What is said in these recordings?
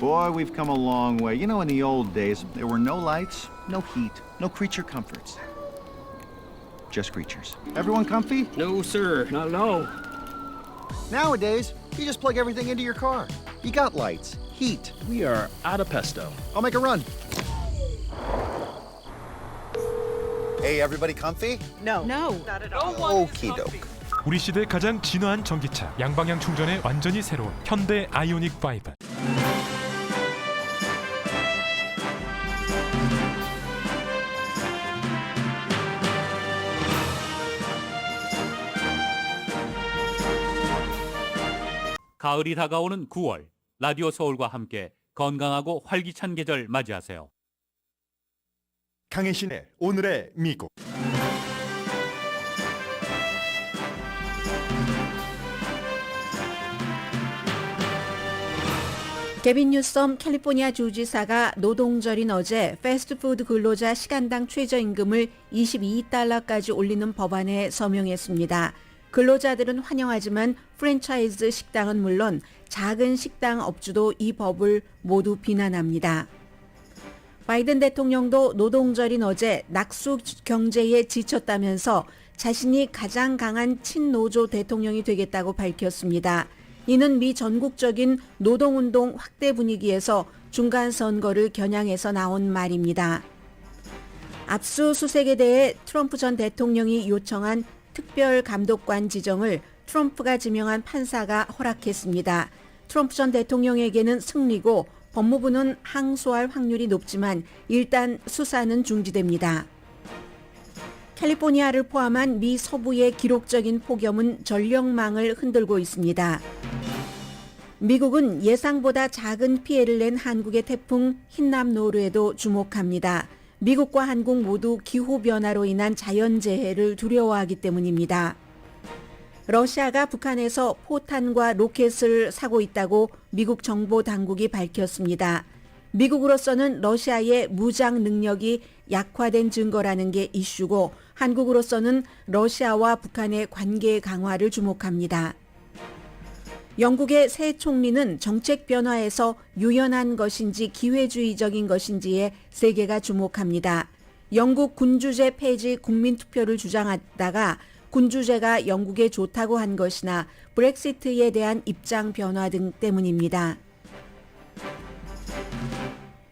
Boy, we've come a long way. You know, in the old days, there were no lights, no heat, no creature comforts. Just creatures. Everyone comfy? No, sir. Not at all. Nowadays, you just plug everything into your car. You got lights, heat. We are out of pesto. I'll make a run. Hey, everybody comfy? No. Okie doke. 우리 시대 가장 진화한 전기차, 양방향 충전에 완전히 새로운 현대 아이오닉 5. 가을이 다가오는 9월, 라디오 서울과 함께 건강하고 활기찬 계절 맞이하세요. 강혜신의 오늘의 미국. 개빈 뉴섬 캘리포니아 주지사가 노동절인 어제 패스트푸드 근로자 시간당 최저임금을 22달러까지 올리는 법안에 서명했습니다. 근로자들은 환영하지만 프랜차이즈 식당은 물론 작은 식당 업주도 이 법을 모두 비난합니다. 바이든 대통령도 노동절인 어제 낙수 경제에 지쳤다면서 자신이 가장 강한 친노조 대통령이 되겠다고 밝혔습니다. 이는 미 전국적인 노동운동 확대 분위기에서 중간 선거를 겨냥해서 나온 말입니다. 압수수색에 대해 트럼프 전 대통령이 요청한 특별 감독관 지정을 트럼프가 지명한 판사가 허락했습니다. 트럼프 전 대통령에게는 승리고 법무부는 항소할 확률이 높지만 일단 수사는 중지됩니다. 캘리포니아를 포함한 미 서부의 기록적인 폭염은 전력망을 흔들고 있습니다. 미국은 예상보다 작은 피해를 낸 한국의 태풍 흰남노르에도 주목합니다. 미국과 한국 모두 기후변화로 인한 자연재해를 두려워하기 때문입니다. 러시아가 북한에서 포탄과 로켓을 사고 있다고 미국 정보당국이 밝혔습니다. 미국으로서는 러시아의 무장 능력이 약화된 증거라는 게 이슈고 한국으로서는 러시아와 북한의 관계 강화를 주목합니다. 영국의 새 총리는 정책 변화에서 유연한 것인지 기회주의적인 것인지에 세계가 주목합니다. 영국 군주제 폐지 국민투표를 주장하다가 군주제가 영국에 좋다고 한 것이나 브렉시트에 대한 입장 변화 등 때문입니다.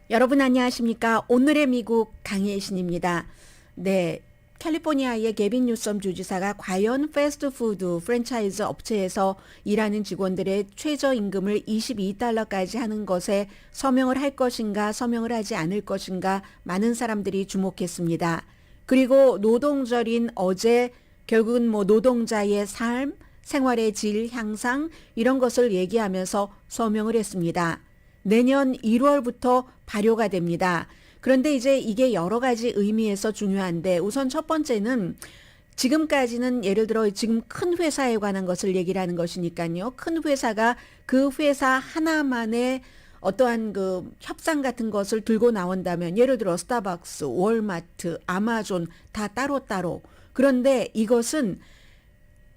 여러분 안녕하십니까? 오늘의 미국 강혜신입니다. 네, 캘리포니아의 개빈 뉴섬 주지사가 과연 패스트푸드 프랜차이즈 업체에서 일하는 직원들의 최저임금을 22달러까지 하는 것에 서명을 할 것인가 서명을 하지 않을 것인가 많은 사람들이 주목했습니다. 그리고 노동절인 어제 결국은 노동자의 삶, 생활의 질 향상 이런 것을 얘기하면서 서명을 했습니다. 내년 1월부터 발효가 됩니다. 그런데 이제 이게 여러 가지 의미에서 중요한데 우선 첫 번째는 지금까지는 예를 들어 지금 큰 회사에 관한 것을 얘기를 하는 것이니까요. 큰 회사가 그 회사 하나만의 어떠한 그 협상 같은 것을 들고 나온다면 예를 들어 스타벅스, 월마트, 아마존 다 따로따로. 그런데 이것은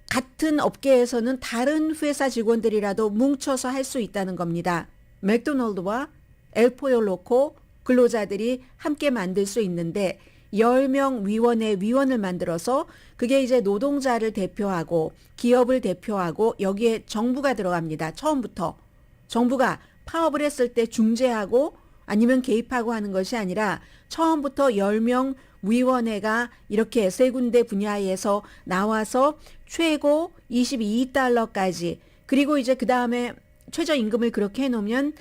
같은 업계에서는 다른 회사 직원들이라도 뭉쳐서 할 수 있다는 겁니다. 맥도날드와 엘포요로코 근로자들이 함께 만들 수 있는데 10명 위원회 위원을 만들어서 그게 이제 노동자를 대표하고 기업을 대표하고 여기에 정부가 들어갑니다. 처음부터 정부가 파업을 했을 때 중재하고 아니면 개입하고 하는 것이 아니라 처음부터 10명 위원회가 이렇게 세 군데 분야에서 나와서 최고 22달러까지 그리고 이제 그 다음에 최저임금을 그렇게 해놓으면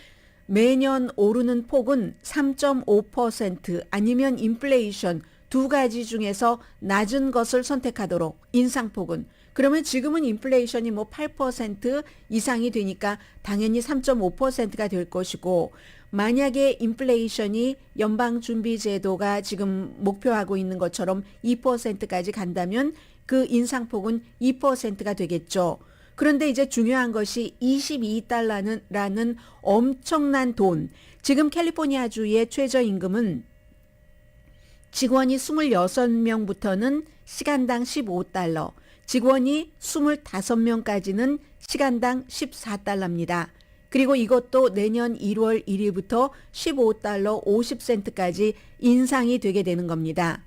매년 오르는 폭은 3.5% 아니면 인플레이션 두 가지 중에서 낮은 것을 선택하도록 인상폭은 그러면 지금은 인플레이션이 8% 이상이 되니까 당연히 3.5%가 될 것이고 만약에 인플레이션이 연방준비제도가 지금 목표하고 있는 것처럼 2%까지 간다면 그 인상폭은 2%가 되겠죠. 그런데 이제 중요한 것이 22달러라는 엄청난 돈. 지금 캘리포니아주의 최저임금은 직원이 26명부터는 시간당 15달러, 직원이 25명까지는 시간당 14달러입니다. 그리고 이것도 내년 1월 1일부터 15달러 50센트까지 인상이 되게 되는 겁니다.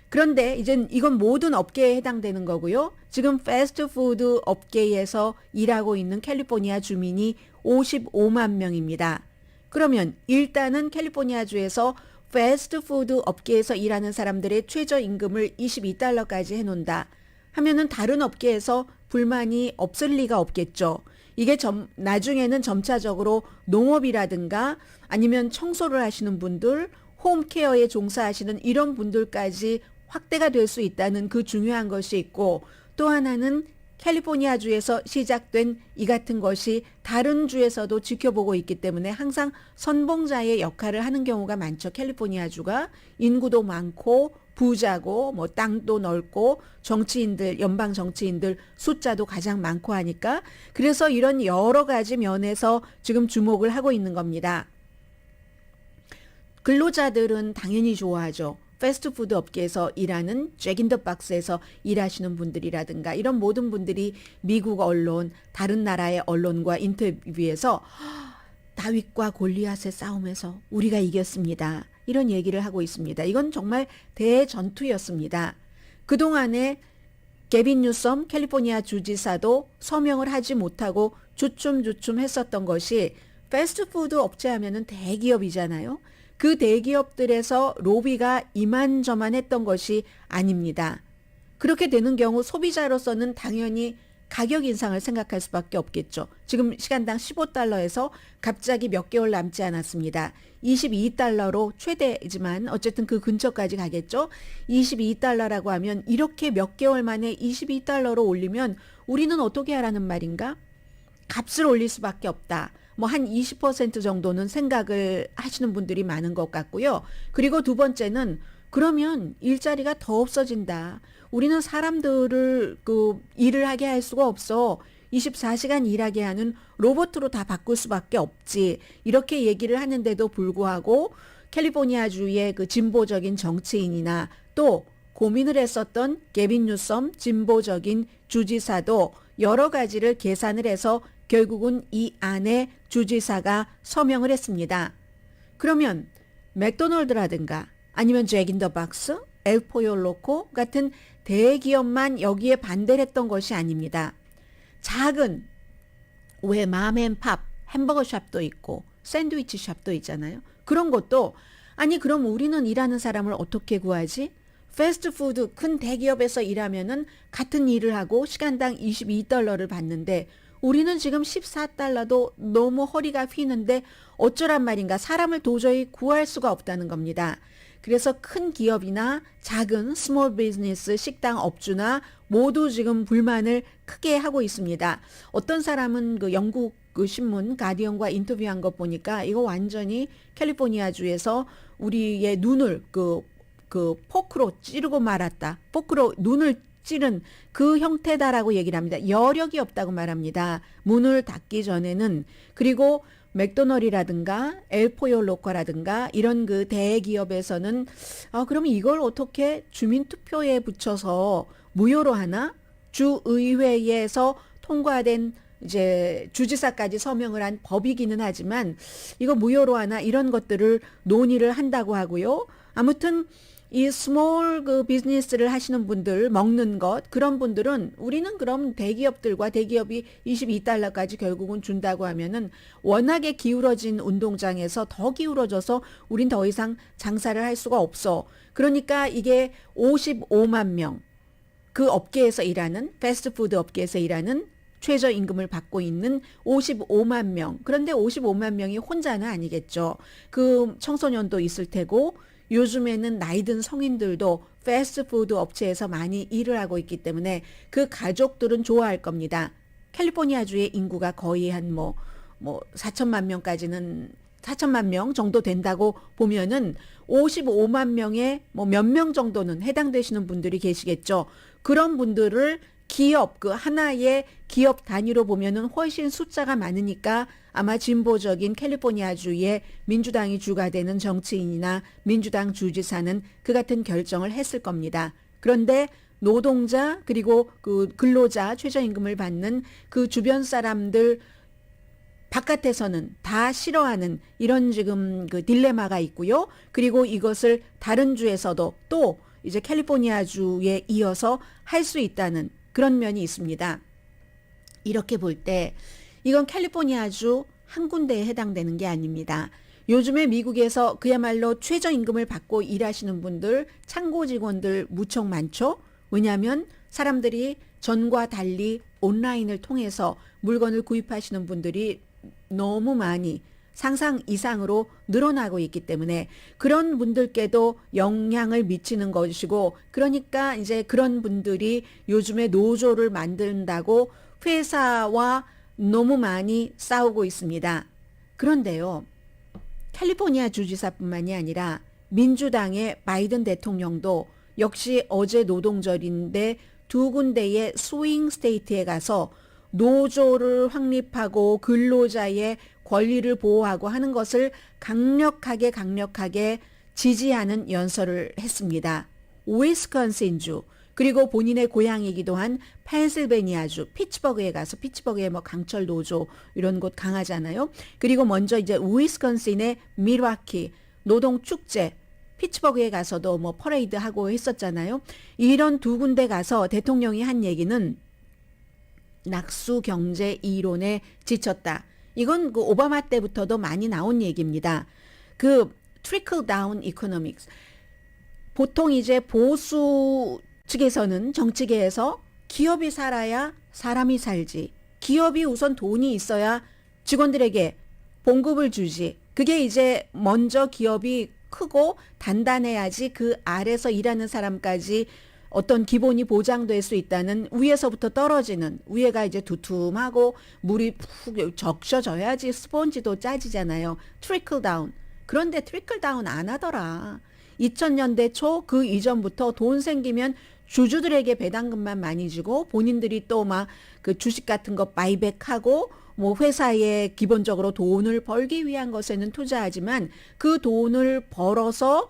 그런데 이젠 이건 모든 업계에 해당되는 거고요. 지금 패스트푸드 업계에서 일하고 있는 캘리포니아 주민이 55만 명입니다. 그러면 일단은 캘리포니아주에서 패스트푸드 업계에서 일하는 사람들의 최저임금을 22달러까지 해놓는다 하면은 다른 업계에서 불만이 없을 리가 없겠죠. 이게 나중에는 점차적으로 농업이라든가 아니면 청소를 하시는 분들, 홈케어에 종사하시는 이런 분들까지 확대가 될 수 있다는 그 중요한 것이 있고, 또 하나는 캘리포니아주에서 시작된 이 같은 것이 다른 주에서도 지켜보고 있기 때문에 항상 선봉자의 역할을 하는 경우가 많죠. 캘리포니아주가 인구도 많고 부자고 뭐 땅도 넓고 정치인들, 연방 정치인들 숫자도 가장 많고 하니까, 그래서 이런 여러 가지 면에서 지금 주목을 하고 있는 겁니다. 근로자들은 당연히 좋아하죠. 패스트푸드 업계에서 일하는 잭인더박스에서 일하시는 분들이라든가 이런 모든 분들이 미국 언론, 다른 나라의 언론과 인터뷰에서 다윗과 골리앗의 싸움에서 우리가 이겼습니다. 이런 얘기를 하고 있습니다. 이건 정말 대전투였습니다. 그동안에 게빈 뉴섬 캘리포니아 주지사도 서명을 하지 못하고 주춤주춤 했었던 것이, 패스트푸드 업체 하면은 대기업이잖아요. 그 대기업들에서 로비가 이만저만 했던 것이 아닙니다. 그렇게 되는 경우 소비자로서는 당연히 가격 인상을 생각할 수밖에 없겠죠. 지금 시간당 15달러에서 갑자기 몇 개월 남지 않았습니다. 22달러로 최대지만 어쨌든 그 근처까지 가겠죠. 22달러라고 하면 이렇게 몇 개월 만에 22달러로 올리면 우리는 어떻게 하라는 말인가? 값을 올릴 수밖에 없다. 뭐 한 20% 정도는 생각을 하시는 분들이 많은 것 같고요. 그리고 두 번째는 그러면 일자리가 더 없어진다. 우리는 사람들을 일을 하게 할 수가 없어. 24시간 일하게 하는 로봇으로 다 바꿀 수밖에 없지. 이렇게 얘기를 하는데도 불구하고 캘리포니아주의 그 진보적인 정치인이나 또 고민을 했었던 게빈 뉴섬 진보적인 주지사도 여러 가지를 계산을 해서 결국은 이 안에 주지사가 서명을 했습니다. 그러면 맥도널드라든가 아니면 잭인더박스, 엘포요로코 같은 대기업만 여기에 반대를 했던 것이 아닙니다. 작은 왜 맘앤팝 햄버거 샵도 있고 샌드위치 샵도 있잖아요. 그런 것도 아니 그럼 우리는 일하는 사람을 어떻게 구하지? 패스트푸드 큰 대기업에서 일하면은 같은 일을 하고 시간당 22달러를 받는데 우리는 지금 14달러도 너무 허리가 휘는데 어쩌란 말인가. 사람을 도저히 구할 수가 없다는 겁니다. 그래서 큰 기업이나 작은 스몰 비즈니스 식당 업주나 모두 지금 불만을 크게 하고 있습니다. 어떤 사람은 그 영국 그 신문 가디언과 인터뷰한 것 보니까 이거 완전히 캘리포니아주에서 우리의 눈을 그 포크로 찌르고 말았다. 포크로 눈을 찌른 그 형태다라고 얘기를 합니다. 여력이 없다고 말합니다. 문을 닫기 전에는. 그리고 맥도널이라든가 엘포요 로커라든가 이런 그 대기업에서는 그럼 이걸 어떻게 주민투표에 붙여서 무효로 하나? 주의회에서 통과된 이제 주지사까지 서명을 한 법이기는 하지만 이거 무효로 하나? 이런 것들을 논의를 한다고 하고요. 아무튼 이 스몰 그 비즈니스를 하시는 분들, 먹는 것, 그런 분들은 우리는 그럼 대기업들과 대기업이 22달러까지 결국은 준다고 하면은 워낙에 기울어진 운동장에서 더 기울어져서 우린 더 이상 장사를 할 수가 없어. 그러니까 이게 55만 명, 그 업계에서 일하는, 패스트푸드 업계에서 일하는 최저임금을 받고 있는 55만 명. 그런데 55만 명이 혼자는 아니겠죠. 그 청소년도 있을 테고 요즘에는 나이든 성인들도 패스트푸드 업체에서 많이 일을 하고 있기 때문에 그 가족들은 좋아할 겁니다. 캘리포니아주의 인구가 거의 한 4천만 명까지는 4천만 명 정도 된다고 보면은 55만 명에 몇 명 정도는 해당되시는 분들이 계시겠죠. 그런 분들을 기업, 그 하나의 기업 단위로 보면은 훨씬 숫자가 많으니까 아마 진보적인 캘리포니아주의 민주당이 주가 되는 정치인이나 민주당 주지사는 그 같은 결정을 했을 겁니다. 그런데 노동자 그리고 그 근로자 최저임금을 받는 그 주변 사람들 바깥에서는 다 싫어하는 이런 지금 그 딜레마가 있고요. 그리고 이것을 다른 주에서도 또 이제 캘리포니아 주에 이어서 할 수 있다는 그런 면이 있습니다. 이렇게 볼 때 이건 캘리포니아 주 한 군데에 해당되는 게 아닙니다. 요즘에 미국에서 그야말로 최저임금을 받고 일하시는 분들, 창고 직원들 무척 많죠. 왜냐하면 사람들이 전과 달리 온라인을 통해서 물건을 구입하시는 분들이 너무 많이 상상 이상으로 늘어나고 있기 때문에 그런 분들께도 영향을 미치는 것이고, 그러니까 이제 그런 분들이 요즘에 노조를 만든다고 회사와 너무 많이 싸우고 있습니다. 그런데요, 캘리포니아 주지사뿐만이 아니라 민주당의 바이든 대통령도 역시 어제 노동절인데 두 군데의 스윙 스테이트에 가서 노조를 확립하고 근로자의 권리를 보호하고 하는 것을 강력하게 지지하는 연설을 했습니다. 위스콘신주, 그리고 본인의 고향이기도 한 펜실베니아주 피츠버그에 가서, 피츠버그에 뭐 강철 노조 이런 곳 강하잖아요. 그리고 먼저 이제 위스콘신의 밀와키 노동 축제, 피츠버그에 가서도 뭐 퍼레이드 하고 했었잖아요. 이런 두 군데 가서 대통령이 한 얘기는 낙수 경제 이론에 지쳤다. 이건 그 오바마 때부터도 많이 나온 얘기입니다. 그 trickle down economics. 보통 이제 보수 측에서는, 정치계에서 기업이 살아야 사람이 살지, 기업이 우선 돈이 있어야 직원들에게 봉급을 주지, 그게 이제 먼저 기업이 크고 단단해야지 그 아래서 일하는 사람까지 어떤 기본이 보장될 수 있다는, 위에서부터 떨어지는, 위에가 이제 두툼하고 물이 푹 적셔져야지 스펀지도 짜지잖아요. 트리클 다운. 그런데 트리클 다운 안 하더라. 2000년대 초 그 이전부터 돈 생기면 주주들에게 배당금만 많이 주고 본인들이 또 막 그 주식 같은 거 바이백하고 뭐 회사에 기본적으로 돈을 벌기 위한 것에는 투자하지만 그 돈을 벌어서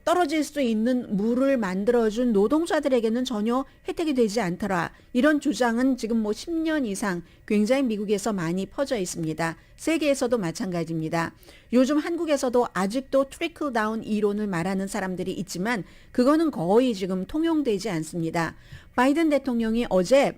떨어질 수 있는 물을 만들어준 노동자들에게는 전혀 혜택이 되지 않더라. 이런 주장은 지금 뭐 10년 이상 굉장히 미국에서 많이 퍼져 있습니다. 세계에서도 마찬가지입니다. 요즘 한국에서도 아직도 트리클 다운 이론을 말하는 사람들이 있지만 그거는 거의 지금 통용되지 않습니다. 바이든 대통령이 어제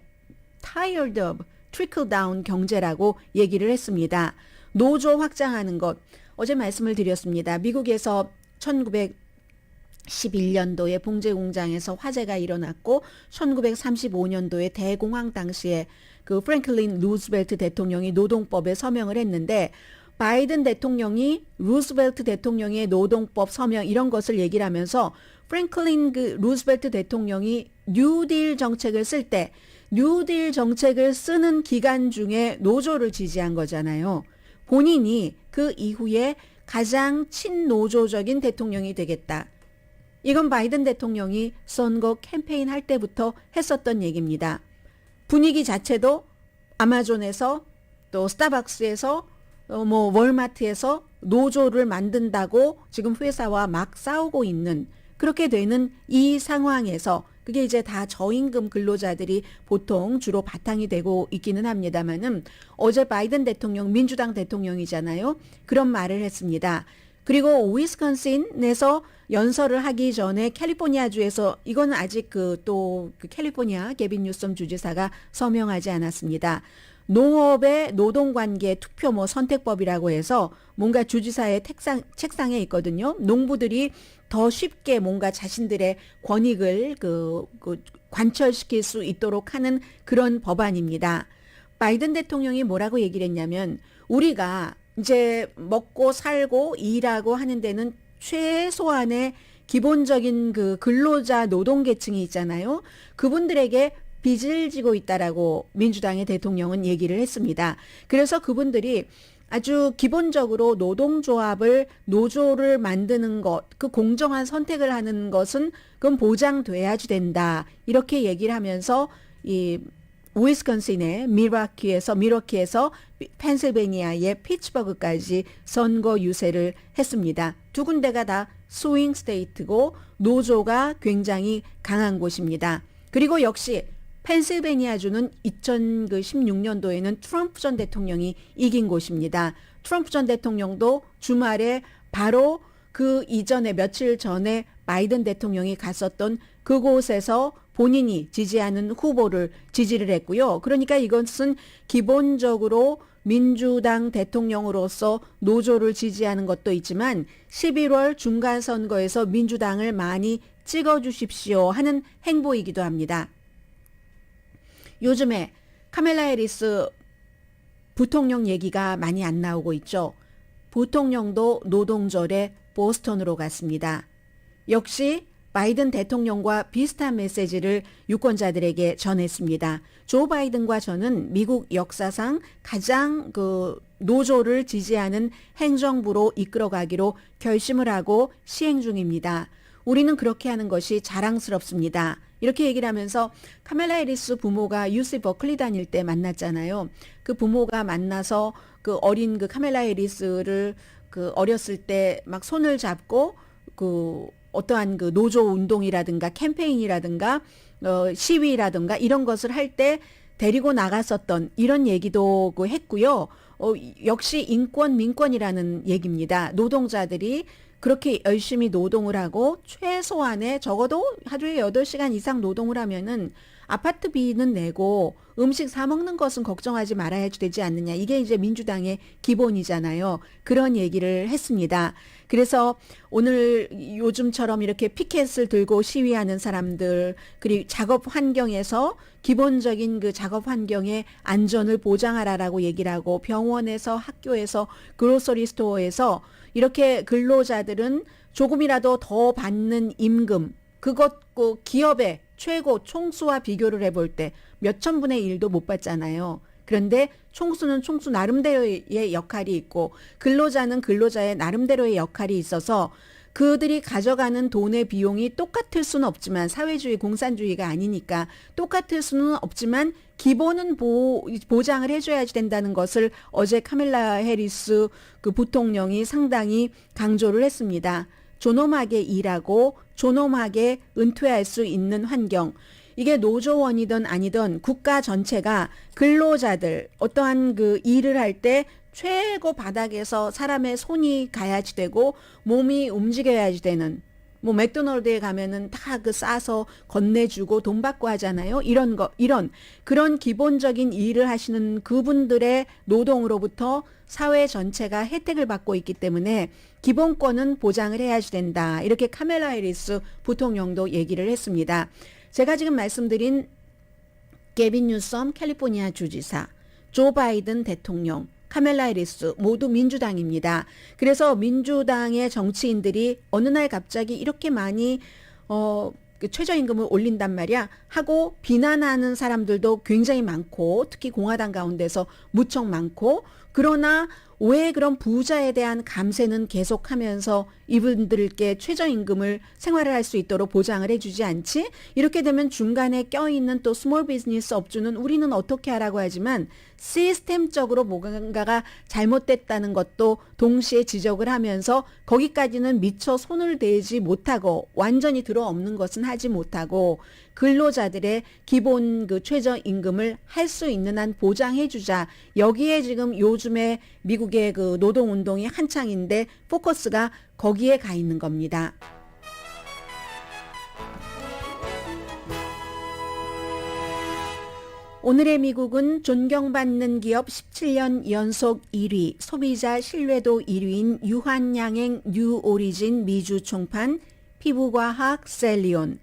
tired of trickle down 경제라고 얘기를 했습니다. 노조 확장하는 것. 어제 말씀을 드렸습니다. 미국에서 1911년도에 봉제 공장에서 화재가 일어났고 1935년도에 대공황 당시에 그 프랭클린 루즈벨트 대통령이 노동법에 서명을 했는데, 바이든 대통령이 루즈벨트 대통령의 노동법 서명 이런 것을 얘기를 하면서 프랭클린 그 루즈벨트 대통령이 뉴딜 정책을 쓸 때 뉴딜 정책을 쓰는 기간 중에 노조를 지지한 거잖아요. 본인이 그 이후에 가장 친노조적인 대통령이 되겠다. 이건 바이든 대통령이 선거 캠페인 할 때부터 했었던 얘기입니다. 분위기 자체도 아마존에서 또 스타벅스에서 뭐 월마트에서 노조를 만든다고 지금 회사와 막 싸우고 있는, 그렇게 되는 이 상황에서 그게 이제 다 저임금 근로자들이 보통 주로 바탕이 되고 있기는 합니다만은 어제 바이든 대통령, 민주당 대통령이잖아요. 그런 말을 했습니다. 그리고 위스콘신에서 연설을 하기 전에 캘리포니아주에서, 이건 아직 그 캘리포니아 게빈 뉴섬 주지사가 서명하지 않았습니다. 농업의 노동관계 투표 뭐 선택법이라고 해서 뭔가 주지사의 책상에 있거든요. 농부들이 더 쉽게 뭔가 자신들의 권익을 관철시킬 수 있도록 하는 그런 법안입니다. 바이든 대통령이 뭐라고 얘기를 했냐면, 우리가 이제 먹고 살고 일하고 하는 데는 최소한의 기본적인 그 근로자 노동계층이 있잖아요. 그분들에게 빚을 지고 있다라고 민주당의 대통령은 얘기를 했습니다. 그래서 그분들이 아주 기본적으로 노동조합을, 노조를 만드는 것, 그 공정한 선택을 하는 것은 그건 보장돼야지 된다. 이렇게 얘기를 하면서 이 위스콘신의 밀워키에서 펜실베니아의 피츠버그까지 선거 유세를 했습니다. 두 군데가 다 스윙 스테이트고 노조가 굉장히 강한 곳입니다. 그리고 역시 펜실베니아주는 2016년도에는 트럼프 전 대통령이 이긴 곳입니다. 트럼프 전 대통령도 주말에 바로 그 이전에 며칠 전에 바이든 대통령이 갔었던 그곳에서 본인이 지지하는 후보를 지지를 했고요. 그러니까 이것은 기본적으로 민주당 대통령으로서 노조를 지지하는 것도 있지만 11월 중간선거에서 민주당을 많이 찍어주십시오 하는 행보이기도 합니다. 요즘에 카멜라 해리스 부통령 얘기가 많이 안 나오고 있죠. 부통령도 노동절에 보스턴으로 갔습니다. 역시 바이든 대통령과 비슷한 메시지를 유권자들에게 전했습니다. 조 바이든과 저는 미국 역사상 가장 노조를 지지하는 행정부로 이끌어가기로 결심을 하고 시행 중입니다. 우리는 그렇게 하는 것이 자랑스럽습니다. 이렇게 얘기를 하면서 카멜라 해리스 부모가 UC 버클리 다닐 때 만났잖아요. 그 부모가 만나서 그 어린 그 카멜라 해리스를 그 어렸을 때 막 손을 잡고 그 어떠한 그 노조 운동이라든가 캠페인이라든가 시위라든가 이런 것을 할 때 데리고 나갔었던 이런 얘기도 했고요. 역시 인권 민권이라는 얘기입니다. 노동자들이 그렇게 열심히 노동을 하고 최소한의 적어도 하루에 8시간 이상 노동을 하면은 아파트비는 내고 음식 사 먹는 것은 걱정하지 말아야 되지 않느냐. 이게 이제 민주당의 기본이잖아요. 그런 얘기를 했습니다. 그래서 오늘 요즘처럼 이렇게 피켓을 들고 시위하는 사람들, 그리고 작업 환경에서 기본적인 그 작업 환경의 안전을 보장하라라고 얘기를 하고 병원에서 학교에서 그로서리 스토어에서 이렇게 근로자들은 조금이라도 더 받는 임금, 그것 기업의 최고 총수와 비교를 해볼 때 몇천 분의 1도 못 받잖아요. 그런데 총수는 총수 나름대로의 역할이 있고 근로자는 근로자의 나름대로의 역할이 있어서 그들이 가져가는 돈의 비용이 똑같을 수는 없지만 사회주의 공산주의가 아니니까 똑같을 수는 없지만 기본은 보장을 해줘야 된다는 것을 어제 카멜라 해리스 그 부통령이 상당히 강조를 했습니다. 존엄하게 일하고 존엄하게 은퇴할 수 있는 환경. 이게 노조원이든 아니든 국가 전체가 근로자들 어떠한 그 일을 할 때 최고 바닥에서 사람의 손이 가야지 되고 몸이 움직여야지 되는 뭐 맥도날드에 가면은 다 그 싸서 건네주고 돈 받고 하잖아요. 이런 그런 기본적인 일을 하시는 그분들의 노동으로부터 사회 전체가 혜택을 받고 있기 때문에 기본권은 보장을 해야지 된다. 이렇게 카멜라 해리스 부통령도 얘기를 했습니다. 제가 지금 말씀드린 게빈 뉴섬 캘리포니아 주지사, 조 바이든 대통령, 카멜라 해리스 모두 민주당입니다. 그래서 민주당의 정치인들이 어느 날 갑자기 이렇게 많이 최저임금을 올린단 말이야 하고 비난하는 사람들도 굉장히 많고 특히 공화당 가운데서 무척 많고 그러나 왜 그런 부자에 대한 감세는 계속하면서 이분들께 최저임금을 생활을 할 수 있도록 보장을 해주지 않지? 이렇게 되면 중간에 껴있는 또 스몰 비즈니스 업주는 우리는 어떻게 하라고 하지만 시스템적으로 뭔가가 잘못됐다는 것도 동시에 지적을 하면서 거기까지는 미처 손을 대지 못하고 완전히 들어없는 것은 하지 못하고 근로자들의 기본 그 최저임금을 할 수 있는 한 보장해주자. 여기에 지금 요즘에 미국의 그 노동운동이 한창인데 포커스가 거기에 가 있는 겁니다. 오늘의 미국은 존경받는 기업 17년 연속 1위, 소비자 신뢰도 1위인 유한양행 뉴오리진 미주 총판, 피부과학 셀리온,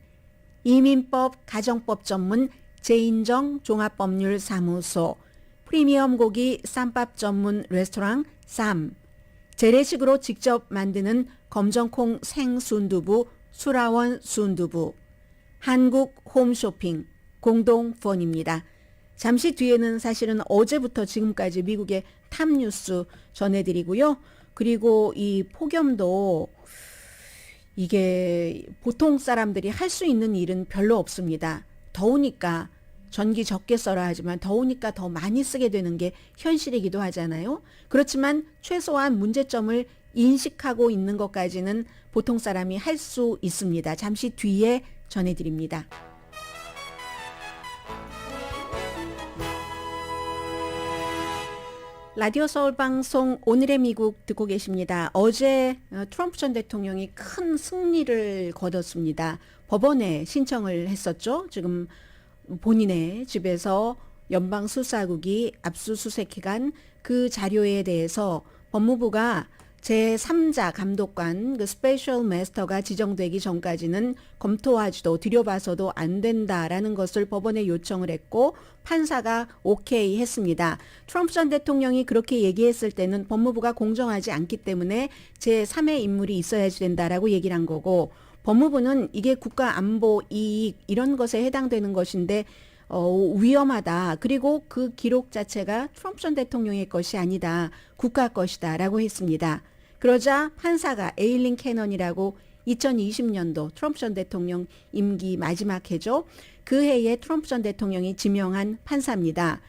이민법 가정법 전문 제인정 종합법률사무소, 프리미엄 고기 쌈밥 전문 레스토랑 쌈, 재래식으로 직접 만드는 검정콩 생순두부 수라원 순두부, 한국 홈쇼핑 공동폰입니다. 잠시 뒤에는 사실은 어제부터 지금까지 미국의 탑뉴스 전해드리고요. 그리고 이 폭염도 이게 보통 사람들이 할 수 있는 일은 별로 없습니다. 더우니까 전기 적게 써라 하지만 더우니까 더 많이 쓰게 되는 게 현실이기도 하잖아요. 그렇지만 최소한 문제점을 인식하고 있는 것까지는 보통 사람이 할 수 있습니다. 잠시 뒤에 전해드립니다. 라디오 서울 방송 오늘의 미국 듣고 계십니다. 어제 트럼프 전 대통령이 큰 승리를 거뒀습니다. 법원에 신청을 했었죠. 지금 본인의 집에서 연방 수사국이 압수수색해간 그 자료에 대해서 법무부가 제3자 감독관 그 스페셜 마스터가 지정되기 전까지는 검토하지도 들여봐서도 안 된다라는 것을 법원에 요청을 했고 판사가 오케이 했습니다. 트럼프 전 대통령이 그렇게 얘기했을 때는 법무부가 공정하지 않기 때문에 제3의 인물이 있어야지 된다라고 얘기를 한 거고 법무부는 이게 국가 안보 이익 이런 것에 해당되는 것인데 위험하다. 그리고 그 기록 자체가 트럼프 전 대통령의 것이 아니다. 국가 것이다. 라고 했습니다. 그러자 판사가 에일린 캐넌이라고 2020년도 트럼프 전 대통령 임기 마지막 해죠. 그 해에 트럼프 전 대통령이 지명한 판사입니다.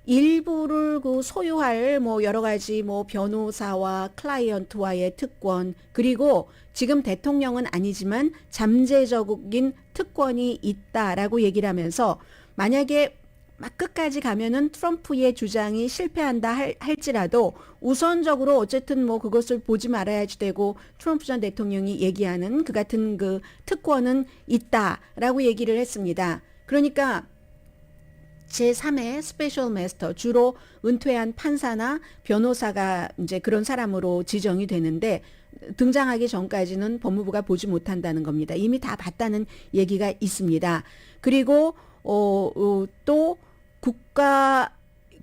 일부를 그 소유할 뭐 여러 가지 뭐 변호사와 클라이언트와의 특권 그리고 지금 대통령은 아니지만 잠재적인 특권이 있다라고 얘기를 하면서 만약에 막 끝까지 가면은 트럼프의 주장이 실패한다 할지라도 우선적으로 어쨌든 뭐 그것을 보지 말아야지 되고 트럼프 전 대통령이 얘기하는 그 같은 그 특권은 있다라고 얘기를 했습니다. 그러니까 제3의 스페셜 마스터 주로 은퇴한 판사나 변호사가 이제 그런 사람으로 지정이 되는데 등장하기 전까지는 법무부가 보지 못한다는 겁니다. 이미 다 봤다는 얘기가 있습니다. 그리고 또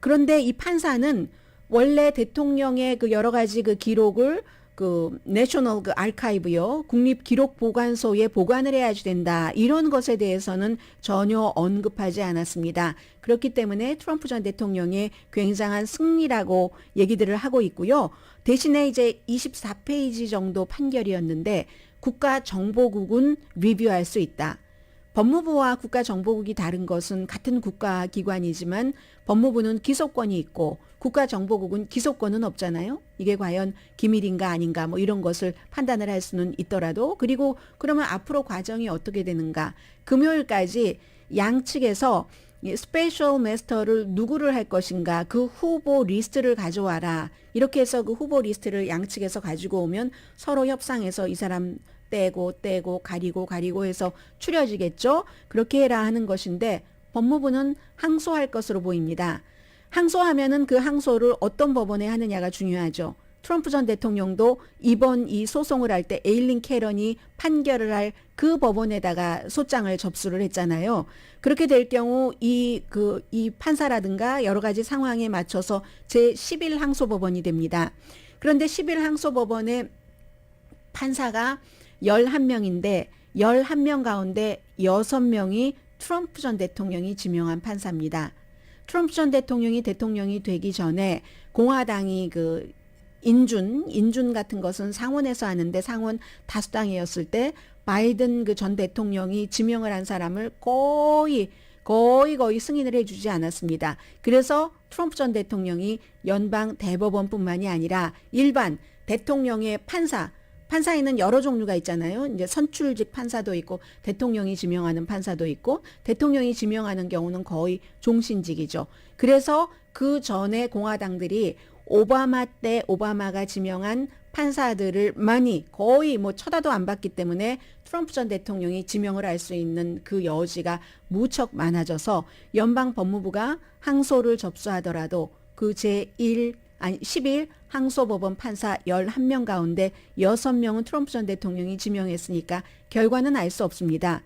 그런데 이 판사는 원래 대통령의 그 여러 가지 그 기록을 그 내셔널 그 아카이브요 국립기록보관소에 보관을 해야지 된다 이런 것에 대해서는 전혀 언급하지 않았습니다. 그렇기 때문에 트럼프 전 대통령의 굉장한 승리라고 얘기들을 하고 있고요. 대신에 이제 24페이지 정도 판결이었는데 국가정보국은 리뷰할 수 있다. 법무부와 국가정보국이 다른 것은 같은 국가기관이지만 법무부는 기소권이 있고 국가정보국은 기소권은 없잖아요. 이게 과연 기밀인가 아닌가 뭐 이런 것을 판단을 할 수는 있더라도 그리고 그러면 앞으로 과정이 어떻게 되는가. 금요일까지 양측에서 스페셜 마스터를 누구를 할 것인가 그 후보 리스트를 가져와라. 이렇게 해서 그 후보 리스트를 양측에서 가지고 오면 서로 협상해서 이 사람 떼고 가리고 해서 추려지겠죠. 그렇게 해라 하는 것인데 법무부는 항소할 것으로 보입니다. 항소하면은 그 항소를 어떤 법원에 하느냐가 중요하죠. 트럼프 전 대통령도 이번 이 소송을 할 때 에일린 캐런이 판결을 할 그 법원에다가 소장을 접수를 했잖아요. 그렇게 될 경우 이 판사라든가 여러 가지 상황에 맞춰서 제11 항소법원이 됩니다. 그런데 11 항소법원의 판사가 11명인데 11명 가운데 6명이 트럼프 전 대통령이 지명한 판사입니다. 트럼프 전 대통령이 되기 전에 공화당이 그 인준 같은 것은 상원에서 하는데 상원 다수당이었을 때 바이든 그 전 대통령이 지명을 한 사람을 거의 승인을 해주지 않았습니다. 그래서 트럼프 전 대통령이 연방 대법원뿐만이 아니라 일반 대통령의 판사에는 여러 종류가 있잖아요. 이제 선출직 판사도 있고 대통령이 지명하는 판사도 있고 대통령이 지명하는 경우는 거의 종신직이죠. 그래서 그 전에 공화당들이 오바마 때 오바마가 지명한 판사들을 거의 뭐 쳐다도 안 봤기 때문에 트럼프 전 대통령이 지명을 할 수 있는 그 여지가 무척 많아져서 연방 법무부가 항소를 접수하더라도 그 11 항소법원 판사 11명 가운데 6명은 트럼프 전 대통령이 지명했으니까 결과는 알 수 없습니다.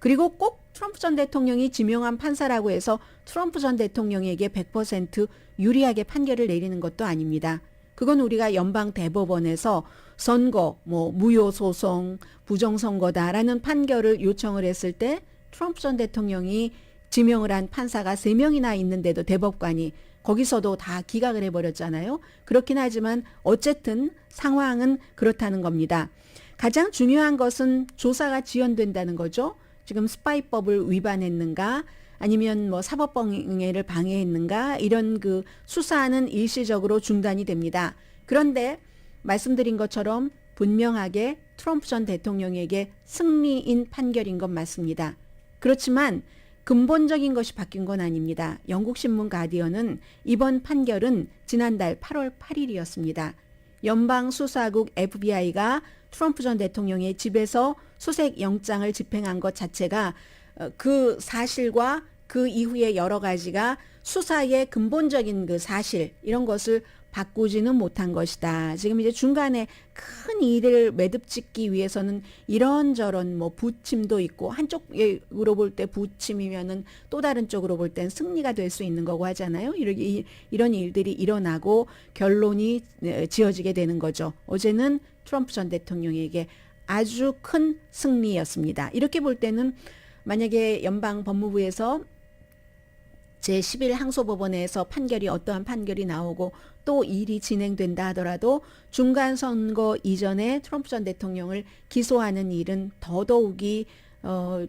그리고 꼭 트럼프 전 대통령이 지명한 판사라고 해서 트럼프 전 대통령에게 100% 유리하게 판결을 내리는 것도 아닙니다. 그건 우리가 연방 대법원에서 선거, 무효 소송, 부정선거다라는 판결을 요청을 했을 때 트럼프 전 대통령이 지명을 한 판사가 3명이나 있는데도 대법관이 거기서도 다 기각을 해버렸잖아요. 그렇긴 하지만 어쨌든 상황은 그렇다는 겁니다. 가장 중요한 것은 조사가 지연된다는 거죠. 지금 스파이법을 위반했는가 아니면 사법범죄를 방해했는가 이런 그 수사는 일시적으로 중단이 됩니다. 그런데 말씀드린 것처럼 분명하게 트럼프 전 대통령에게 승리인 판결인 건 맞습니다. 그렇지만 근본적인 것이 바뀐 건 아닙니다. 영국 신문 가디언은 이번 판결은 지난달 8월 8일이었습니다. 연방 수사국 FBI가 트럼프 전 대통령의 집에서 수색 영장을 집행한 것 자체가 그 사실과 그 이후에 여러 가지가 수사의 근본적인 그 사실 이런 것을 바꾸지는 못한 것이다. 지금 이제 중간에 큰 일을 매듭 짓기 위해서는 이런저런 뭐 부침도 있고 한쪽으로 볼 때 부침이면은 또 다른 쪽으로 볼 땐 승리가 될 수 있는 거고 하잖아요. 이런 일들이 일어나고 결론이 지어지게 되는 거죠. 어제는 트럼프 전 대통령에게 아주 큰 승리였습니다. 이렇게 볼 때는 만약에 연방 법무부에서 제11 항소법원에서 판결이 어떠한 판결이 나오고 또 일이 진행된다 하더라도 중간 선거 이전에 트럼프 전 대통령을 기소하는 일은 더더욱이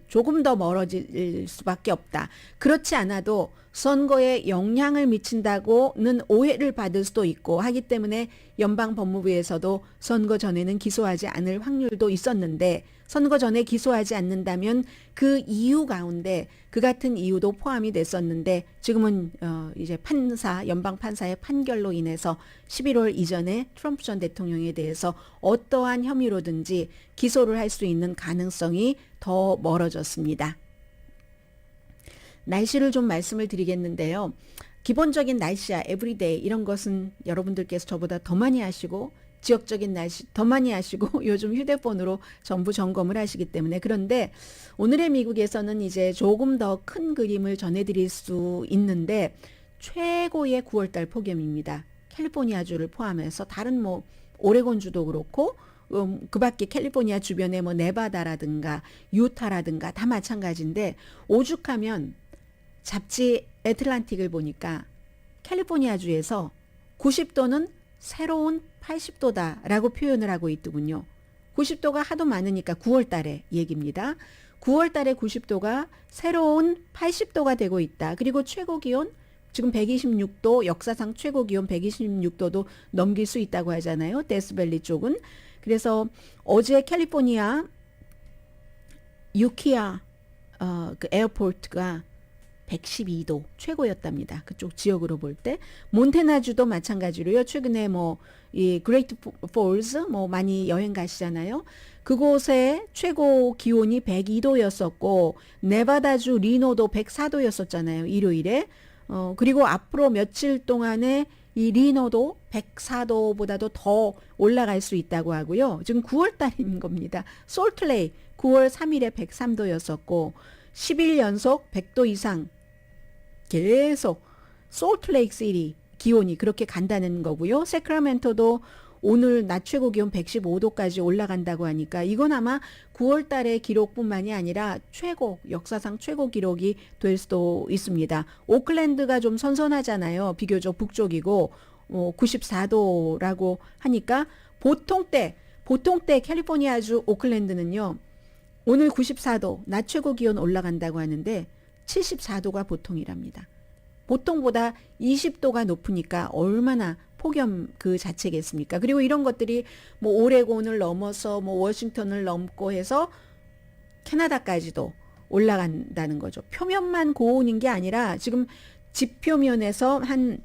조금 더 멀어질 수밖에 없다. 그렇지 않아도 선거에 영향을 미친다고는 오해를 받을 수도 있고 하기 때문에 연방 법무부에서도 선거 전에는 기소하지 않을 확률도 있었는데 선거 전에 기소하지 않는다면 그 이유 가운데 그 같은 이유도 포함이 됐었는데 지금은 이제 연방 판사의 판결로 인해서 11월 이전에 트럼프 전 대통령에 대해서 어떠한 혐의로든지 기소를 할 수 있는 가능성이 더 멀어졌습니다. 날씨를 좀 말씀을 드리겠는데요. 기본적인 날씨야, 에브리데이 이런 것은 여러분들께서 저보다 더 많이 하시고 지역적인 날씨 더 많이 하시고 요즘 휴대폰으로 전부 점검을 하시기 때문에 그런데 오늘의 미국에서는 이제 조금 더 큰 그림을 전해드릴 수 있는데 최고의 9월달 폭염입니다. 캘리포니아주를 포함해서 다른 뭐 오레곤주도 그렇고 그 밖에 캘리포니아 주변에 뭐 네바다라든가 유타라든가 다 마찬가지인데 오죽하면 잡지 애틀란틱을 보니까 캘리포니아주에서 90도는 새로운 80도다라고 표현을 하고 있더군요. 90도가 하도 많으니까 9월 달에 얘기입니다. 9월 달에 90도가 새로운 80도가 되고 있다. 그리고 최고 기온 지금 126도 역사상 최고 기온 126도도 넘길 수 있다고 하잖아요. 데스밸리 쪽은. 그래서 어제 캘리포니아 유키아 그 에어포트가 112도 최고였답니다. 그쪽 지역으로 볼 때. 몬테나주도 마찬가지로요. 최근에 뭐 이 그레이트 폴즈 뭐 많이 여행 가시잖아요. 그곳의 최고 기온이 102도였었고 네바다주 리노도 104도였었잖아요. 일요일에. 그리고 앞으로 며칠 동안에 이 리노도 104도보다도 더 올라갈 수 있다고 하고요. 지금 9월 달인 겁니다. 솔트레이 9월 3일에 103도였었고 10일 연속 100도 이상 계속 솔트레이크 시티 기온이 그렇게 간다는 거고요. 세크라멘토도 오늘 낮 최고 기온 115도까지 올라간다고 하니까 이건 아마 9월 달의 기록뿐만이 아니라 역사상 최고 기록이 될 수도 있습니다. 오클랜드가 좀 선선하잖아요. 비교적 북쪽이고 94도라고 하니까 보통 때 캘리포니아주 오클랜드는요. 오늘 94도 낮 최고 기온 올라간다고 하는데 74도가 보통이랍니다. 보통보다 20도가 높으니까 얼마나 폭염 그 자체겠습니까? 그리고 이런 것들이 뭐 오레곤을 넘어서 뭐 워싱턴을 넘고 해서 캐나다까지도 올라간다는 거죠. 표면만 고온인 게 아니라 지금 지표면에서 한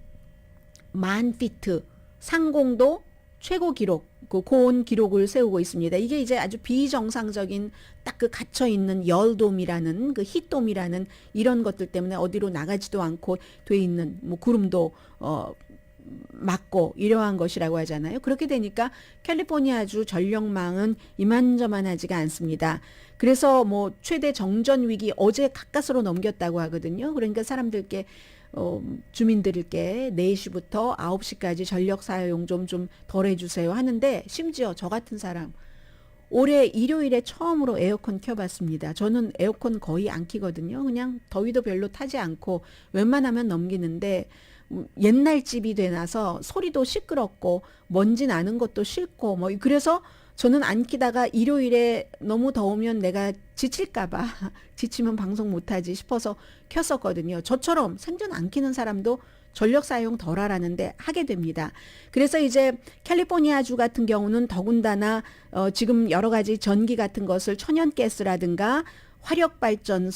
10,000피트 상공도 최고 기록, 그 고온 기록을 세우고 있습니다. 이게 이제 아주 비정상적인 딱 그 갇혀 있는 열돔이라는 그 히돔이라는 이런 것들 때문에 어디로 나가지도 않고 돼 있는 뭐 구름도 막고 이러한 것이라고 하잖아요. 그렇게 되니까 캘리포니아주 전력망은 이만저만하지가 않습니다. 그래서 뭐 최대 정전 위기 어제 가까스로 넘겼다고 하거든요. 그러니까 사람들께 주민들께 4시부터 9시까지 전력 사용 좀 덜 해주세요 하는데 심지어 저 같은 사람 올해 일요일에 처음으로 에어컨 켜봤습니다. 저는 에어컨 거의 안 켜거든요. 그냥 더위도 별로 타지 않고 웬만하면 넘기는데 옛날 집이 되나서 소리도 시끄럽고 먼지 나는 것도 싫고 뭐 그래서 저는 안 키다가 일요일에 너무 더우면 내가 지칠까봐 지치면 방송 못하지 싶어서 켰었거든요. 저처럼 생전 안 키는 사람도 전력 사용 덜 하라는데 하게 됩니다. 그래서 이제 캘리포니아주 같은 경우는 더군다나 지금 여러 가지 전기 같은 것을 천연가스라든가 화력발전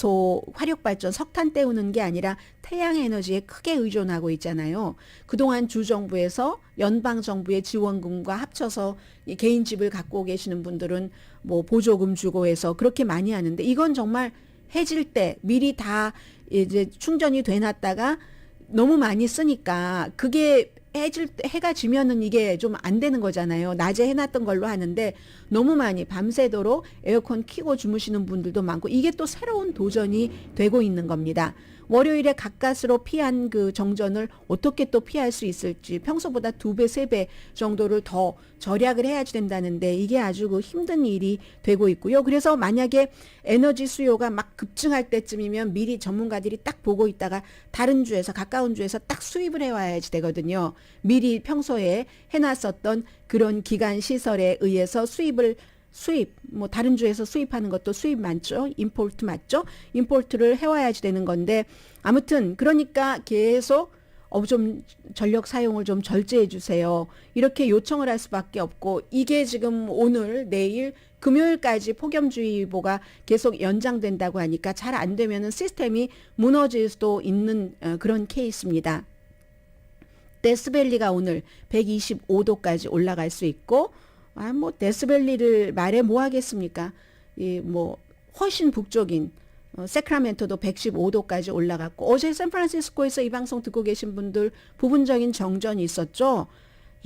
석탄 때우는 게 아니라 태양에너지에 크게 의존하고 있잖아요. 그동안 주정부에서 연방정부의 지원금과 합쳐서 이 개인 집을 갖고 계시는 분들은 뭐 보조금 주고 해서 그렇게 많이 하는데 이건 정말 해질 때 미리 다 이제 충전이 돼 놨다가 너무 많이 쓰니까 그게 해가 지면은 이게 좀 안 되는 거잖아요. 낮에 해놨던 걸로 하는데 너무 많이 밤새도록 에어컨 켜고 주무시는 분들도 많고 이게 또 새로운 도전이 되고 있는 겁니다. 월요일에 가까스로 피한 그 정전을 어떻게 또 피할 수 있을지 평소보다 2배, 3배 정도를 더 절약을 해야 된다는데 이게 아주 그 힘든 일이 되고 있고요. 그래서 만약에 에너지 수요가 막 급증할 때쯤이면 미리 전문가들이 딱 보고 있다가 다른 주에서 가까운 주에서 딱 수입을 해와야지 되거든요. 미리 평소에 해놨었던 그런 기간 시설에 의해서 수입 뭐 다른 주에서 수입하는 것도 수입 맞죠? 임포트 맞죠? 임포트를 해와야지 되는 건데 아무튼 그러니까 계속 좀 전력 사용을 좀 절제해 주세요. 이렇게 요청을 할 수밖에 없고 이게 지금 오늘 내일 금요일까지 폭염주의보가 계속 연장된다고 하니까 잘 안 되면은 시스템이 무너질 수도 있는 그런 케이스입니다. 데스밸리가 오늘 125도까지 올라갈 수 있고 뭐 데스밸리를 말해 뭐 하겠습니까? 뭐 훨씬 북쪽인 세크라멘토도 115도까지 올라갔고 어제 샌프란시스코에서 이 방송 듣고 계신 분들 부분적인 정전이 있었죠.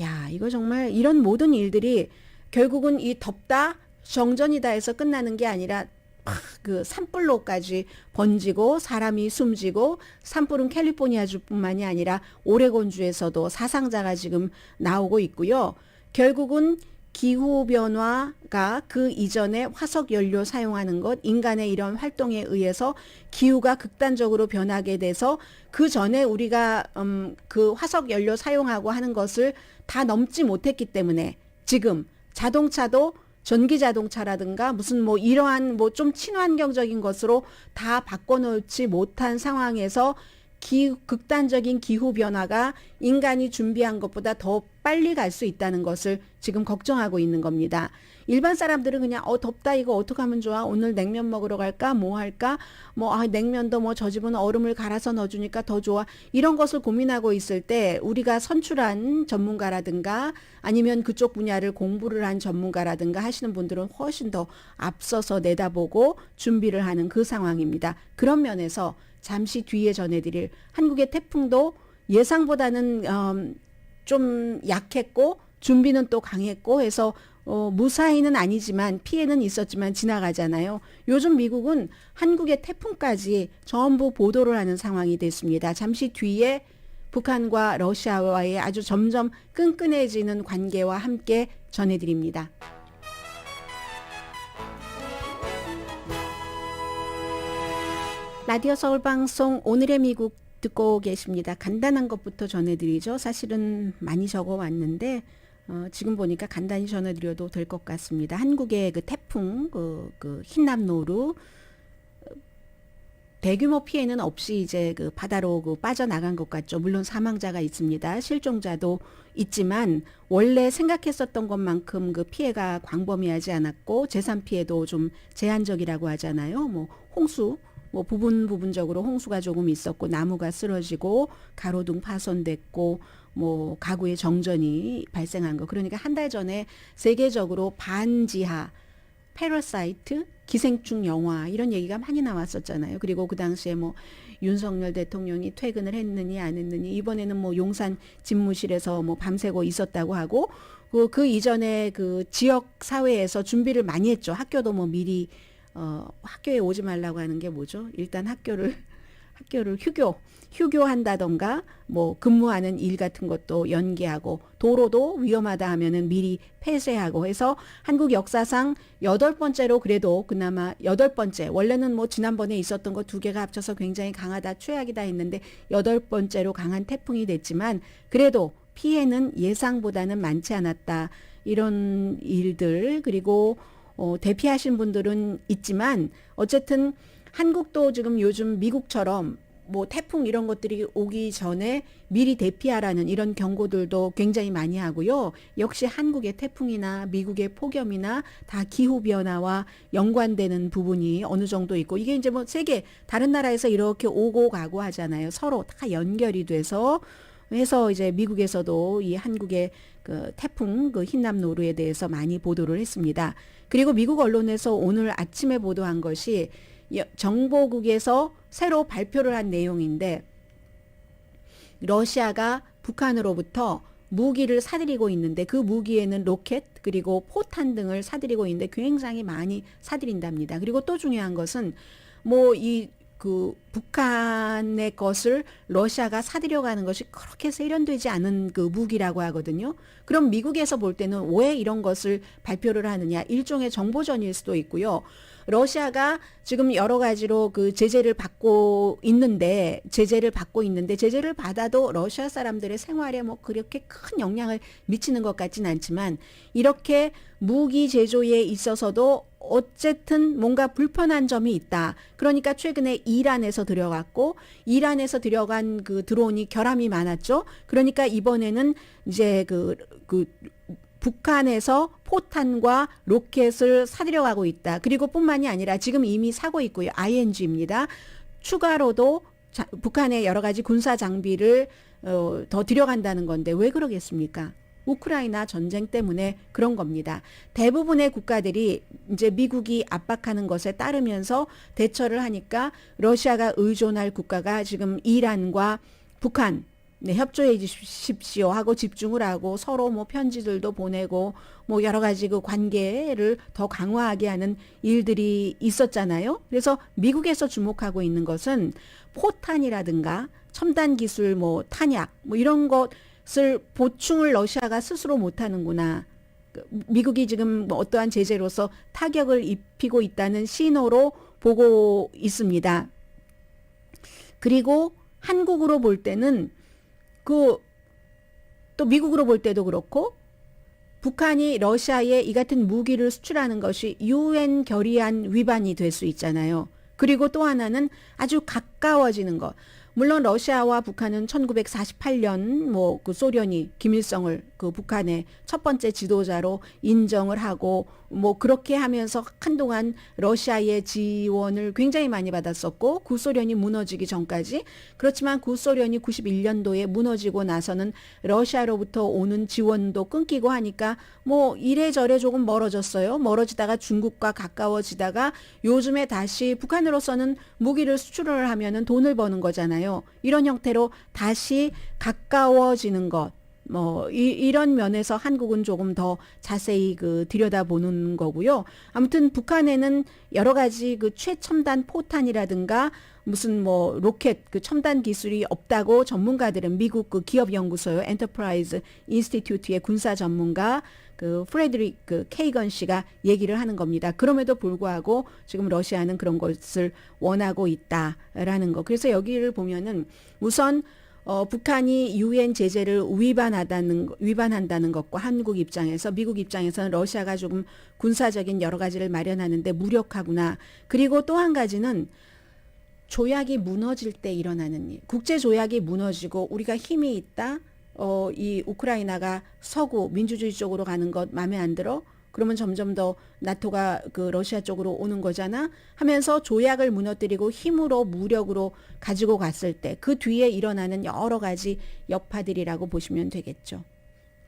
야, 이거 정말 이런 모든 일들이 결국은 이 덥다 정전이다 해서 끝나는 게 아니라 그 산불로까지 번지고 사람이 숨지고 산불은 캘리포니아주뿐만이 아니라 오레곤주에서도 사상자가 지금 나오고 있고요. 결국은 기후변화가 그 이전에 화석연료 사용하는 것, 인간의 이런 활동에 의해서 기후가 극단적으로 변하게 돼서 그 전에 우리가 그 화석연료 사용하고 하는 것을 다 넘지 못했기 때문에 지금 자동차도 전기자동차라든가 무슨 뭐 이러한 뭐 좀 친환경적인 것으로 다 바꿔놓지 못한 상황에서 극단적인 기후 변화가 인간이 준비한 것보다 더 빨리 갈 수 있다는 것을 지금 걱정하고 있는 겁니다. 일반 사람들은 그냥 덥다 이거 어떻게 하면 좋아? 오늘 냉면 먹으러 갈까? 뭐 할까? 냉면도 뭐 저 집은 얼음을 갈아서 넣어주니까 더 좋아. 이런 것을 고민하고 있을 때 우리가 선출한 전문가라든가 아니면 그쪽 분야를 공부를 한 전문가라든가 하시는 분들은 훨씬 더 앞서서 내다보고 준비를 하는 그 상황입니다. 그런 면에서 잠시 뒤에 전해드릴 한국의 태풍도 예상보다는 좀 약했고 준비는 또 강했고 해서 무사히는 아니지만 피해는 있었지만 지나가잖아요. 요즘 미국은 한국의 태풍까지 전부 보도를 하는 상황이 됐습니다. 잠시 뒤에 북한과 러시아와의 아주 점점 끈끈해지는 관계와 함께 전해드립니다. 라디오 서울방송 오늘의 미국 듣고 계십니다. 간단한 것부터 전해드리죠. 사실은 많이 적어왔는데 지금 보니까 간단히 전해드려도 될 것 같습니다. 한국의 그 태풍, 그 흰남노루 대규모 피해는 없이 이제 그 바다로 그 빠져나간 것 같죠. 물론 사망자가 있습니다. 실종자도 있지만 원래 생각했었던 것만큼 그 피해가 광범위하지 않았고 재산 피해도 좀 제한적이라고 하잖아요. 뭐 홍수 뭐 부분적으로 홍수가 조금 있었고 나무가 쓰러지고 가로등 파손됐고 뭐 가구의 정전이 발생한 거. 그러니까 한 달 전에 세계적으로 반지하 패러사이트 기생충 영화 이런 얘기가 많이 나왔었잖아요. 그리고 그 당시에 뭐 윤석열 대통령이 퇴근을 했느니 안 했느니 이번에는 뭐 용산 집무실에서 뭐 밤새고 있었다고 하고 그 이전에 그 지역 사회에서 준비를 많이 했죠. 학교도 뭐 미리 학교에 오지 말라고 하는 게 뭐죠? 일단 학교를 휴교한다던가 뭐 근무하는 일 같은 것도 연기하고 도로도 위험하다 하면은 미리 폐쇄하고 해서 한국 역사상 8번째로 그래도 그나마 8번째 원래는 뭐 지난번에 있었던 거 2개가 합쳐서 굉장히 강하다 최악이다 했는데 8번째로 강한 태풍이 됐지만 그래도 피해는 예상보다는 많지 않았다. 이런 일들 그리고 대피하신 분들은 있지만 어쨌든 한국도 지금 요즘 미국처럼 뭐 태풍 이런 것들이 오기 전에 미리 대피하라는 이런 경고들도 굉장히 많이 하고요. 역시 한국의 태풍이나 미국의 폭염이나 다 기후 변화와 연관되는 부분이 어느 정도 있고, 이게 이제 뭐 세계 다른 나라에서 이렇게 오고 가고 하잖아요. 서로 다 연결이 돼서 해서 이제 미국에서도 이 한국의 그 태풍 그 흰남노루에 대해서 많이 보도를 했습니다. 그리고 미국 언론에서 오늘 아침에 보도한 것이 정보국에서 새로 발표를 한 내용인데, 러시아가 북한으로부터 무기를 사들이고 있는데 그 무기에는 로켓 그리고 포탄 등을 사들이고 있는데 굉장히 많이 사들인답니다. 그리고 또 중요한 것은 뭐 이 그 북한의 것을 러시아가 사들여가는 것이 그렇게 세련되지 않은 그 무기라고 하거든요. 그럼 미국에서 볼 때는 왜 이런 것을 발표를 하느냐, 일종의 정보전일 수도 있고요. 러시아가 지금 여러 가지로 그 제재를 받고 있는데 제재를 받아도 러시아 사람들의 생활에 뭐 그렇게 큰 영향을 미치는 것 같진 않지만, 이렇게 무기 제조에 있어서도 어쨌든 뭔가 불편한 점이 있다. 그러니까 최근에 이란에서 들어갔고, 이란에서 들어간 그 드론이 결함이 많았죠. 그러니까 이번에는 이제 그 북한에서 포탄과 로켓을 사들여가고 있다. 그리고 뿐만이 아니라 지금 이미 사고 있고요. ING입니다. 추가로도 북한의 여러 가지 군사 장비를 더 들여간다는 건데 왜 그러겠습니까? 우크라이나 전쟁 때문에 그런 겁니다. 대부분의 국가들이 이제 미국이 압박하는 것에 따르면서 대처를 하니까 러시아가 의존할 국가가 지금 이란과 북한, 네, 협조해 주십시오 하고 집중을 하고 서로 뭐 편지들도 보내고 뭐 여러 가지 그 관계를 더 강화하게 하는 일들이 있었잖아요. 그래서 미국에서 주목하고 있는 것은 포탄이라든가 첨단 기술 뭐 탄약 뭐 이런 것을 보충을 러시아가 스스로 못하는구나. 미국이 지금 뭐 어떠한 제재로서 타격을 입히고 있다는 신호로 보고 있습니다. 그리고 한국으로 볼 때는 또 미국으로 볼 때도 그렇고, 북한이 러시아에 이 같은 무기를 수출하는 것이 UN 결의안 위반이 될 수 있잖아요. 그리고 또 하나는 아주 가까워지는 것. 물론 러시아와 북한은 1948년 뭐 그 소련이 김일성을 그 북한의 첫 번째 지도자로 인정을 하고 뭐 그렇게 하면서 한동안 러시아의 지원을 굉장히 많이 받았었고, 구소련이 무너지기 전까지. 그렇지만 구소련이 91년도에 무너지고 나서는 러시아로부터 오는 지원도 끊기고 하니까 뭐 이래저래 조금 멀어졌어요. 멀어지다가 중국과 가까워지다가 요즘에 다시 북한으로서는 무기를 수출을 하면은 돈을 버는 거잖아요. 이런 형태로 다시 가까워지는 것. 뭐 이런 면에서 한국은 조금 더 자세히 그 들여다보는 거고요. 아무튼 북한에는 여러 가지 그 최첨단 포탄이라든가 무슨 뭐 로켓 그 첨단 기술이 없다고 전문가들은, 미국 그 기업 연구소요, 엔터프라이즈 인스티튜트의 군사 전문가 그 프레드릭 그 케이건 씨가 얘기를 하는 겁니다. 그럼에도 불구하고 지금 러시아는 그런 것을 원하고 있다라는 거. 그래서 여기를 보면은 우선 북한이 UN 제재를 위반한다는 것과 한국 입장에서, 미국 입장에서는 러시아가 조금 군사적인 여러 가지를 마련하는데 무력하구나. 그리고 또 한 가지는 조약이 무너질 때 일어나는 일. 국제 조약이 무너지고 우리가 힘이 있다. 이 우크라이나가 서구 민주주의 쪽으로 가는 것 마음에 안 들어? 그러면 점점 더 나토가 그 러시아 쪽으로 오는 거잖아 하면서 조약을 무너뜨리고 힘으로 무력으로 가지고 갔을 때 그 뒤에 일어나는 여러 가지 여파들이라고 보시면 되겠죠.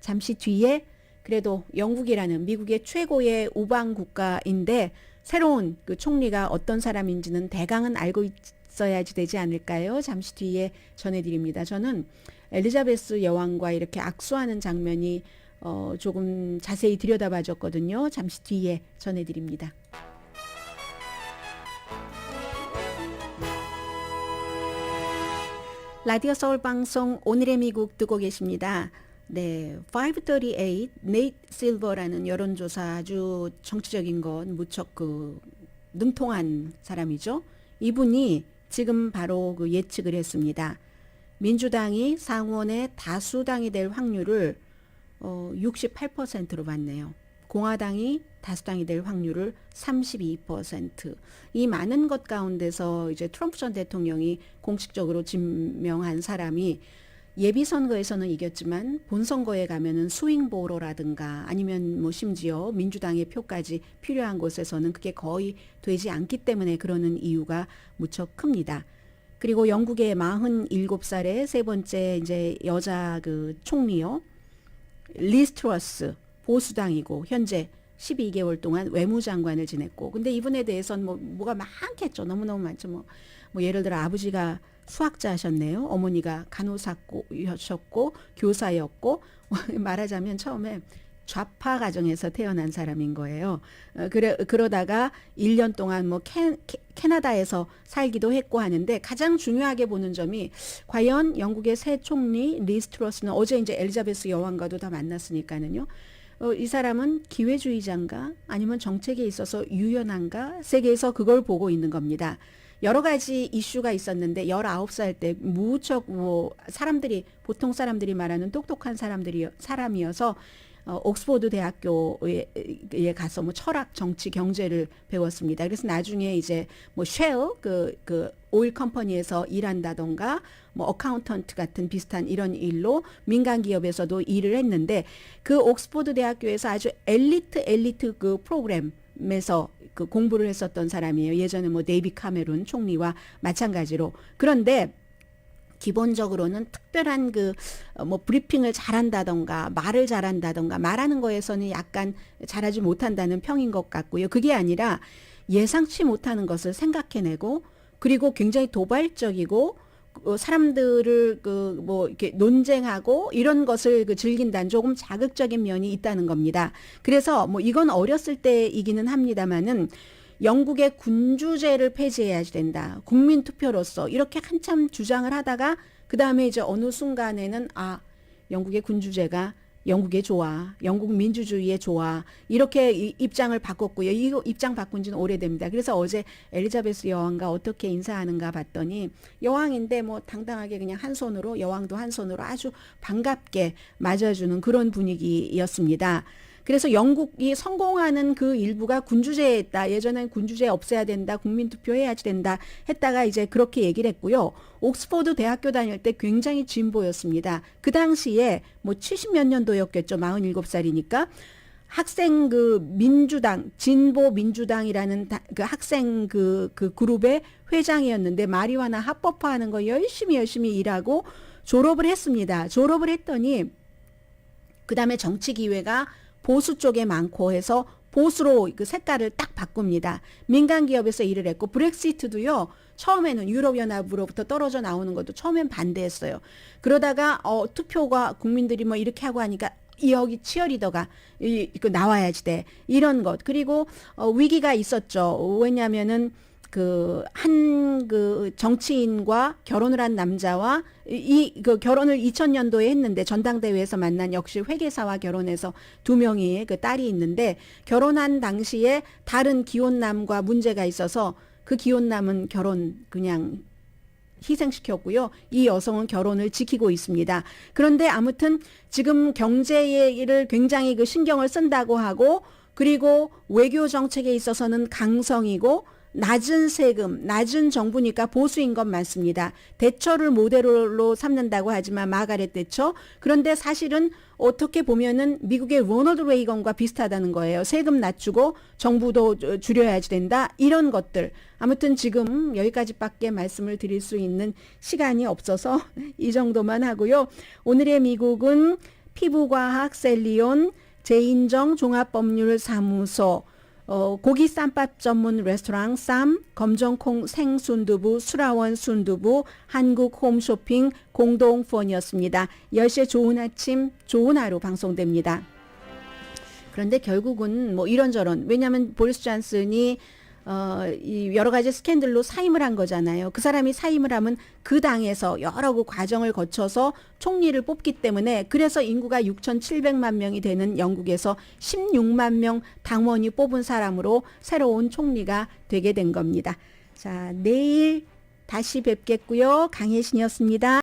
잠시 뒤에 그래도 영국이라는 미국의 최고의 우방 국가인데 새로운 그 총리가 어떤 사람인지는 대강은 알고 있어야지 되지 않을까요? 잠시 뒤에 전해드립니다. 저는 엘리자베스 여왕과 이렇게 악수하는 장면이 조금 자세히 들여다봐줬거든요. 잠시 뒤에 전해드립니다. 라디오 서울 방송 오늘의 미국 듣고 계십니다. 네, 538 네이트 실버라는 여론조사 아주 정치적인 건 무척 그 능통한 사람이죠. 이분이 지금 바로 그 예측을 했습니다. 민주당이 상원의 다수당이 될 확률을 68%로 봤네요. 공화당이 다수당이 될 확률을 32%. 이 많은 것 가운데서 이제 트럼프 전 대통령이 공식적으로 지명한 사람이 예비선거에서는 이겼지만 본선거에 가면은 스윙보러라든가 아니면 뭐 심지어 민주당의 표까지 필요한 곳에서는 그게 거의 되지 않기 때문에 그러는 이유가 무척 큽니다. 그리고 영국의 47살의 세 번째 이제 여자 그 총리요. 리즈 트러스 보수당이고 현재 12개월 동안 외무장관을 지냈고 근데 이분에 대해서는 뭐가 많겠죠. 너무너무 많죠. 뭐 예를 들어 아버지가 수학자셨네요. 어머니가 간호사였고 교사였고 말하자면 처음에 좌파 가정에서 태어난 사람인 거예요. 그러다가 1년 동안 뭐 캐나다에서 살기도 했고 하는데 가장 중요하게 보는 점이 과연 영국의 새 총리 리즈 트러스는 어제 이제 엘리자베스 여왕과도 다 만났으니까는요. 이 사람은 기회주의자인가 아니면 정책에 있어서 유연한가 세계에서 그걸 보고 있는 겁니다. 여러 가지 이슈가 있었는데 19살 때 무척 보통 사람들이 말하는 똑똑한 사람이어서 옥스퍼드 대학교에 가서 철학, 정치, 경제를 배웠습니다. 그래서 나중에 이제 쉘 그 오일 컴퍼니에서 일한다던가 어카운턴트 같은 비슷한 이런 일로 민간 기업에서도 일을 했는데 그 옥스퍼드 대학교에서 아주 엘리트 그 프로그램에서 그 공부를 했었던 사람이에요. 예전에 데이비 카메룬 총리와 마찬가지로. 그런데 기본적으로는 특별한 브리핑을 잘한다던가 말을 잘한다던가 말하는 거에서는 약간 잘하지 못한다는 평인 것 같고요. 그게 아니라 예상치 못하는 것을 생각해내고 그리고 굉장히 도발적이고 사람들을 이렇게 논쟁하고 이런 것을 즐긴다는 조금 자극적인 면이 있다는 겁니다. 그래서 이건 어렸을 때이기는 합니다만은 영국의 군주제를 폐지해야 된다. 국민투표로서 이렇게 한참 주장을 하다가 그 다음에 이제 어느 순간에는 영국의 군주제가 영국에 좋아. 영국 민주주의에 좋아. 이렇게 입장을 바꿨고요. 이 입장 바꾼 지는 오래됩니다. 그래서 어제 엘리자베스 여왕과 어떻게 인사하는가 봤더니 여왕인데 당당하게 그냥 한 손으로 여왕도 한 손으로 아주 반갑게 맞아주는 그런 분위기였습니다. 그래서 영국이 성공하는 그 일부가 군주제에 있다. 예전엔 군주제 없애야 된다. 국민투표 해야지 된다. 했다가 이제 그렇게 얘기를 했고요. 옥스퍼드 대학교 다닐 때 굉장히 진보였습니다. 그 당시에 70몇 년도였겠죠. 47살이니까. 학생 민주당, 진보 민주당이라는 그 학생 그 그룹의 회장이었는데 마리화나 합법화하는 거 열심히 일하고 졸업을 했습니다. 졸업을 했더니 그 다음에 정치 기회가 보수 쪽에 많고 해서 보수로 그 색깔을 딱 바꿉니다. 민간 기업에서 일을 했고 브렉시트도요. 처음에는 유럽연합으로부터 떨어져 나오는 것도 처음엔 반대했어요. 그러다가 투표가 국민들이 이렇게 하고 하니까 여기 치어리더가 나와야지 돼. 이런 것. 그리고 위기가 있었죠. 왜냐하면은 한 정치인과 결혼을 한 남자와 결혼을 2000년도에 했는데 전당대회에서 만난 역시 회계사와 결혼해서 두 명이 딸이 있는데 결혼한 당시에 다른 기혼남과 문제가 있어서 그 기혼남은 결혼 그냥 희생시켰고요. 이 여성은 결혼을 지키고 있습니다. 그런데 아무튼 지금 경제를 굉장히 신경을 쓴다고 하고 그리고 외교 정책에 있어서는 강성이고 낮은 세금, 낮은 정부니까 보수인 건 맞습니다. 대처를 모델로 삼는다고 하지만 마가렛 대처. 그런데 사실은 어떻게 보면은 미국의 로널드 레이건과 비슷하다는 거예요. 세금 낮추고 정부도 줄여야지 된다. 이런 것들. 아무튼 지금 여기까지밖에 말씀을 드릴 수 있는 시간이 없어서 이 정도만 하고요. 오늘의 미국은 피부과학 셀리온, 제인정 종합법률사무소, 고기 쌈밥 전문 레스토랑 쌈, 검정콩 생순두부, 수라원 순두부, 한국 홈쇼핑 공동폰이었습니다. 10시에 좋은 아침, 좋은 하루 방송됩니다. 그런데 결국은 이런저런, 왜냐하면 보리스 존슨이 이 여러 가지 스캔들로 사임을 한 거잖아요. 그 사람이 사임을 하면 그 당에서 여러 과정을 거쳐서 총리를 뽑기 때문에 그래서 인구가 6,700만 명이 되는 영국에서 16만 명 당원이 뽑은 사람으로 새로운 총리가 되게 된 겁니다. 자, 내일 다시 뵙겠고요. 강혜신이었습니다.